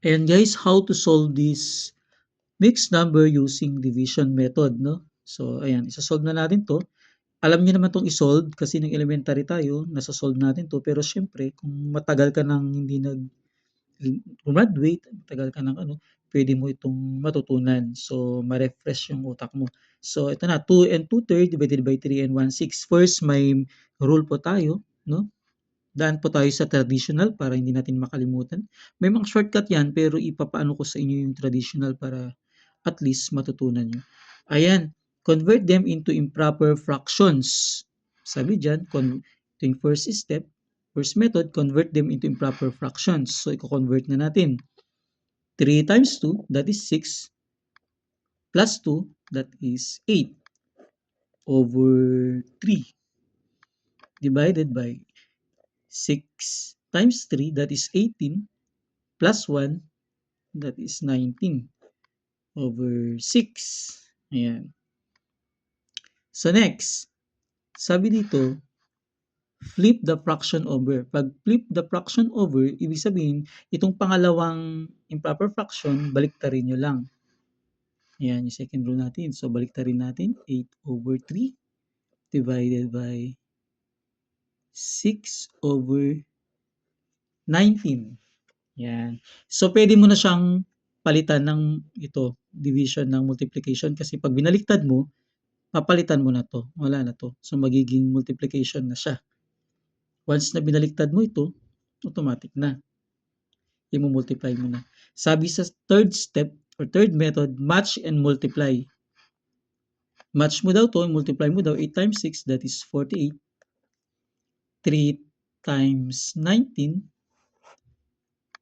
And guys, how to solve this mixed number using division method, no? So, ayan, isa-solve na natin to. Alam niyo naman 'tong i-solve kasi nung elementary tayo, nasa-solve natin 'to. Pero siyempre kung matagal ka nang hindi graduate, matagal ka ng ano, puwede mo itong matutunan. So, ma-refresh yung utak mo. So, ito na, 2 and 2/3 divided by 3 and 1/6. First, may rule po tayo, no? Daan po tayo sa traditional para hindi natin makalimutan. May mga shortcut 'yan, pero ipapaano ko sa inyo yung traditional para at least matutunan niyo. Ayan, convert them into improper fractions. Sabi diyan, ito yung first step, first method, convert them into improper fractions. So, iko-convert na natin. 3 times 2, that is 6, plus 2, that is 8, over 3, divided by 6 times 3, that is 18, plus 1, that is 19, over 6. Ayan. So next, sabi dito, flip the fraction over. Pag flip the fraction over, ibig sabihin, itong pangalawang improper fraction, baliktarin nyo lang. Ayan, yung second rule natin. So, baliktarin natin, 8 over 3 divided by 6 over 19. Yan. So, pwede mo na siyang palitan ng division ng multiplication kasi pag binaliktad mo, papalitan mo na to. Wala na to. So, magiging multiplication na siya. Once na binaliktad mo ito, automatic na. I-multiply mo na. Sabi sa third step or third method, match and multiply. Match mo daw to, multiply mo daw 8 times 6, that is 48. 3 times 19,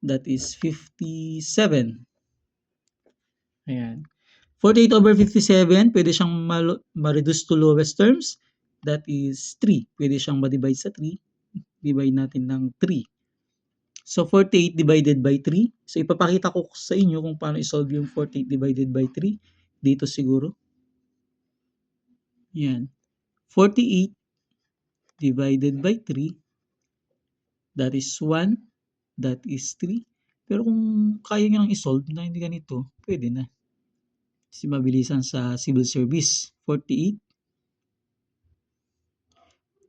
that is 57. Ayan. 48 over 57, pwede siyang ma-reduce to lowest terms. That is 3. Pwede siyang ma-divide sa 3. Divide natin ng 3. So, 48 divided by 3. So, ipapakita ko sa inyo kung paano i-solve yung 48 divided by 3. Dito siguro. Yan. 48 divided by 3. That is 1. That is 3. Pero kung kaya nyo nang i-solve na hindi ganito, pwede na. Kasi mabilisan sa civil service. 48.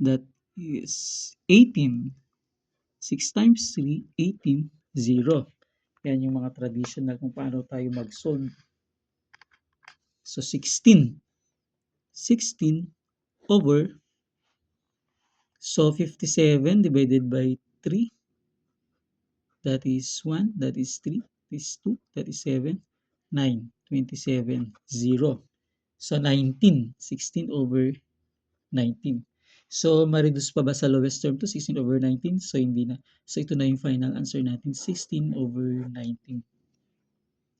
That is 18. 6 times 3, 18, 0. Yan yung mga traditional kung paano tayo mag-solve. So, 16. 16 over, so 57 divided by 3. That is 1, that is 3, that is 2, that is 7, 9, 27, 0. So, 19. 16 over 19. So, ma-reduce pa ba sa lowest term to 16 over 19? So, hindi na. So, ito na yung final answer natin, 16 over 19.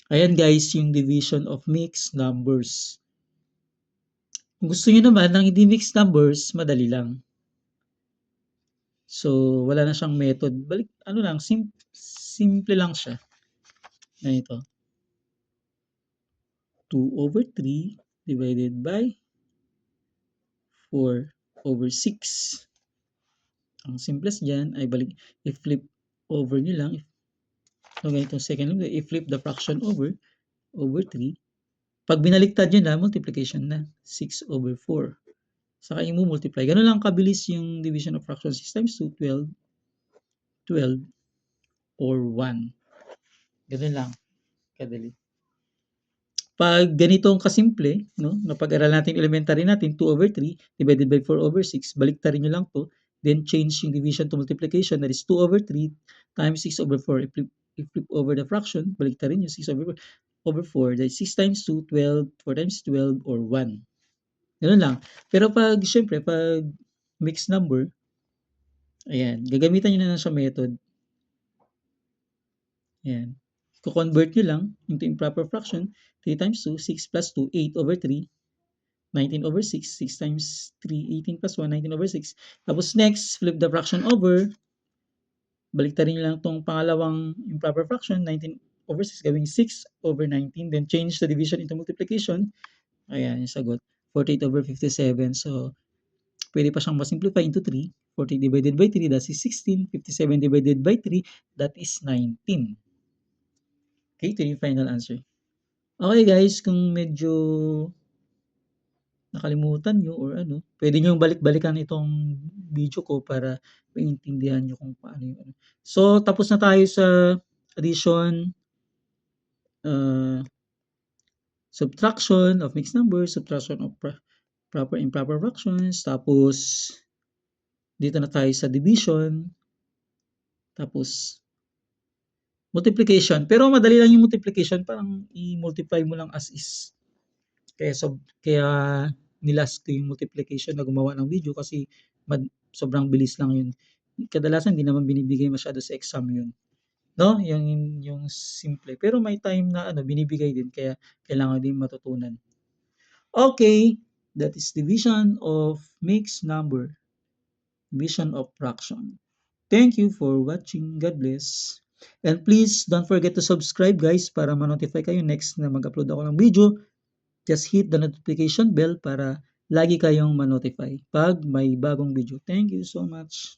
Ayan guys, yung division of mixed numbers. Kung gusto nyo naman ng hindi mixed numbers, madali lang. So, wala na siyang method. Simple lang siya. Ganito. 2 over 3 divided by 4 over 6. Ang simplest dyan ay i-flip over nyo lang. So, ganito, second, i-flip the fraction over 3. Pag binaliktad nyo na, multiplication na. 6 over 4. Saka i-multiply. Ganun lang kabilis yung division of fractions. 6 times 2, 12. 12 or 1. Ganun lang. Kadali. Pag ganitong kasimple, no, napag-aral natin elementary natin, 2 over 3 divided by 4 over 6, baliktarin nyo lang to, then change yung division to multiplication, that is 2 over 3 times 6 over 4. I-flip over the fraction, baliktarin nyo, 6 over 4, that is 6 times 2, 12, 4 times 12, or 1. Ganun lang. Pero syempre, pag mixed number, ayan, gagamitan nyo na sa method. Ayan. Ko-convert nyo lang into improper fraction. 3 times 2, 6 plus 2, 8 over 3. 19 over 6. 6 times 3, 18 plus 1, 19 over 6. Tapos next, flip the fraction over. Baliktarin nyo lang itong pangalawang improper fraction. 19 over 6, gawing 6 over 19. Then change the division into multiplication. Ayan, yung sagot. 48 over 57. So, pwede pa siyang masimplify into 3. 40 divided by 3, that is 16. 57 divided by 3, that is 19. Okay, ito yung final answer. Okay guys, kung medyo nakalimutan niyo or ano, puwede niyong balik-balikan itong video ko para maintindihan niyo kung paano yung ano. So, tapos na tayo sa addition, uh, subtraction of mixed numbers, subtraction of proper and improper fractions, tapos dito na tayo sa division, tapos multiplication. Pero madali lang yung multiplication, parang i-multiply mo lang as is. Kaya nilast ko yung multiplication na gumawa ng video kasi sobrang bilis lang yun. Kadalasan hindi naman binibigay masyado sa exam yun. No? Yung simple. Pero may time na ano, binibigay din kaya kailangan din matutunan. Okay, that is division of mixed number. Division of fraction. Thank you for watching. God bless. And please don't forget to subscribe guys para ma-notify kayo next na mag-upload ako ng video. Just hit the notification bell para lagi kayong ma-notify pag may bagong video. Thank you so much.